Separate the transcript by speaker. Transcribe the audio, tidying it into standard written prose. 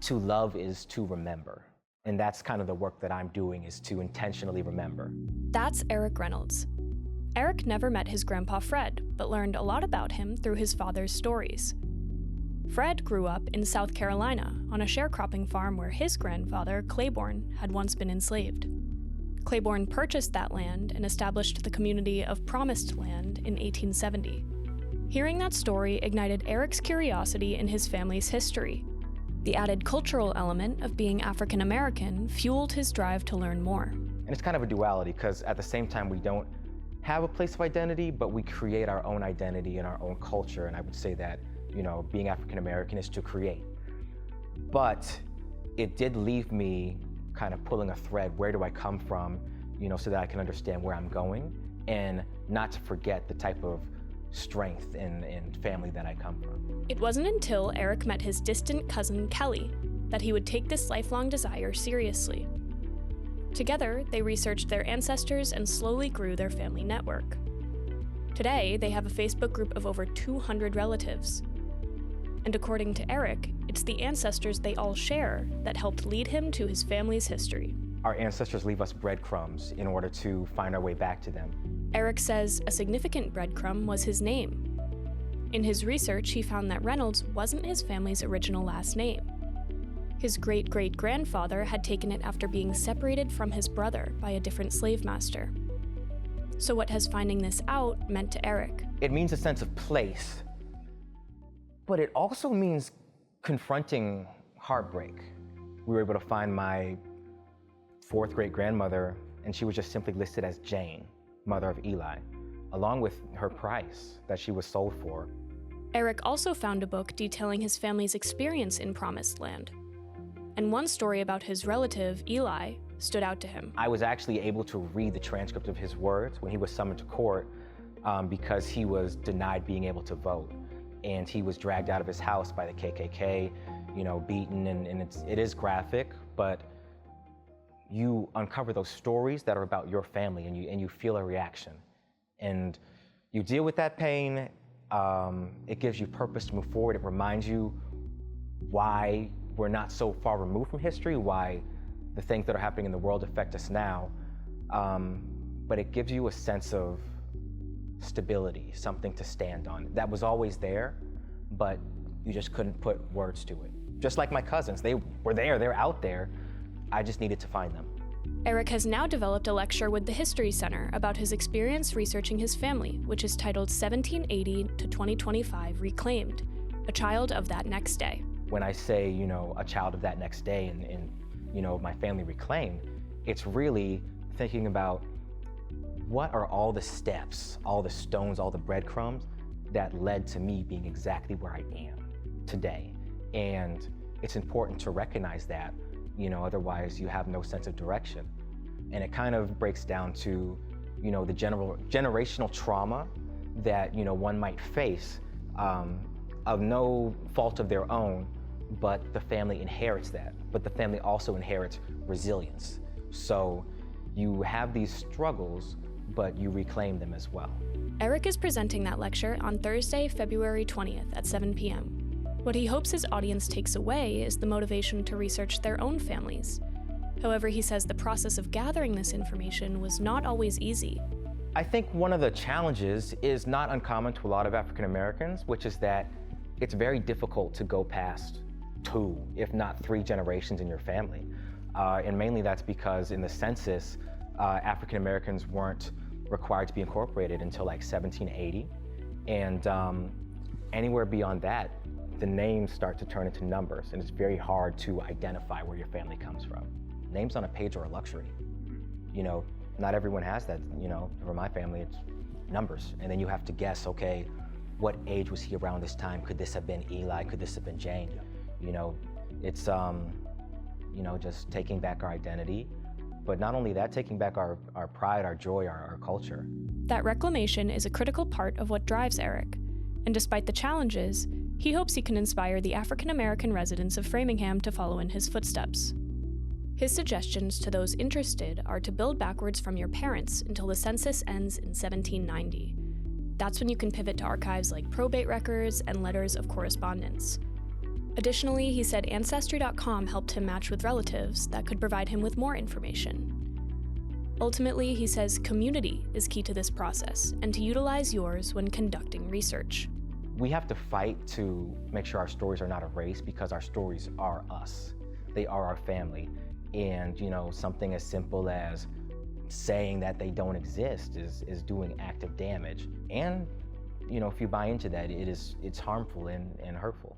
Speaker 1: to love is to remember. And that's kind of the work that I'm doing, is to intentionally remember.
Speaker 2: That's Eric Reynolds. Eric never met his grandpa Fred, but learned a lot about him through his father's stories. Fred grew up in South Carolina on a sharecropping farm where his grandfather, Claiborne, had once been enslaved. Claiborne purchased that land and established the community of Promised Land in 1870. Hearing that story ignited Eric's curiosity in his family's history. The added cultural element of being African American fueled his drive to learn more.
Speaker 1: And it's kind of a duality, because at the same time we don't have a place of identity, but we create our own identity and our own culture. And I would say that, being African American is to create. But it did leave me kind of pulling a thread. Where do I come from, so that I can understand where I'm going, and not to forget the type of strength and family that I come from.
Speaker 2: It wasn't until Eric met his distant cousin, Kelly, that he would take this lifelong desire seriously. Together, they researched their ancestors and slowly grew their family network. Today, they have a Facebook group of over 200 relatives. And according to Eric, it's the ancestors they all share that helped lead him to his family's history.
Speaker 1: Our ancestors leave us breadcrumbs in order to find our way back to them.
Speaker 2: Eric says a significant breadcrumb was his name. In his research, he found that Reynolds wasn't his family's original last name. His great-great-grandfather had taken it after being separated from his brother by a different slave master. So what has finding this out meant to Eric?
Speaker 1: It means a sense of place, but it also means confronting heartbreak. We were able to find my fourth great-grandmother, and she was just simply listed as Jane, mother of Eli, along with her price that she was sold for.
Speaker 2: Eric also found a book detailing his family's experience in Promised Land. And one story about his relative, Eli, stood out to him.
Speaker 1: I was actually able to read the transcript of his words when he was summoned to court because he was denied being able to vote. And he was dragged out of his house by the KKK, beaten, and it is graphic, but you uncover those stories that are about your family, and you feel a reaction. And you deal with that pain. It gives you purpose to move forward. It reminds you why we're not so far removed from history, why the things that are happening in the world affect us now. But it gives you a sense of stability, something to stand on. That was always there, but you just couldn't put words to it. Just like my cousins, they were there, they're out there. I just needed to find them.
Speaker 2: Eric has now developed a lecture with the History Center about his experience researching his family, which is titled 1780 to 2025 Reclaimed, a child of that next day.
Speaker 1: When I say, a child of that next day and my family reclaimed, it's really thinking about what are all the steps, all the stones, all the breadcrumbs that led to me being exactly where I am today. And it's important to recognize that, otherwise you have no sense of direction. And it kind of breaks down to, the generational trauma that, one might face of no fault of their own, but the family inherits that. But the family also inherits resilience. So you have these struggles, but you reclaim them as well.
Speaker 2: Eric is presenting that lecture on Thursday, February 20th at 7 p.m. What he hopes his audience takes away is the motivation to research their own families. However, he says the process of gathering this information was not always easy.
Speaker 1: I think one of the challenges is not uncommon to a lot of African Americans, which is that it's very difficult to go past 2, if not 3 generations in your family. And mainly that's because in the census, African Americans weren't required to be incorporated until like 1780. And anywhere beyond that, the names start to turn into numbers, and it's very hard to identify where your family comes from. Names on a page are a luxury. Not everyone has that. For my family, it's numbers. And then you have to guess, okay, what age was he around this time? Could this have been Eli? Could this have been Jane? It's, just taking back our identity. But not only that, taking back our pride, our joy, our culture.
Speaker 2: That reclamation is a critical part of what drives Eric. And despite the challenges, he hopes he can inspire the African American residents of Framingham to follow in his footsteps. His suggestions to those interested are to build backwards from your parents until the census ends in 1790. That's when you can pivot to archives like probate records and letters of correspondence. Additionally, he said Ancestry.com helped him match with relatives that could provide him with more information. Ultimately, he says community is key to this process and to utilize yours when conducting research.
Speaker 1: We have to fight to make sure our stories are not erased because our stories are us. They are our family. And something as simple as saying that they don't exist is doing active damage. And if you buy into that, it's harmful and hurtful.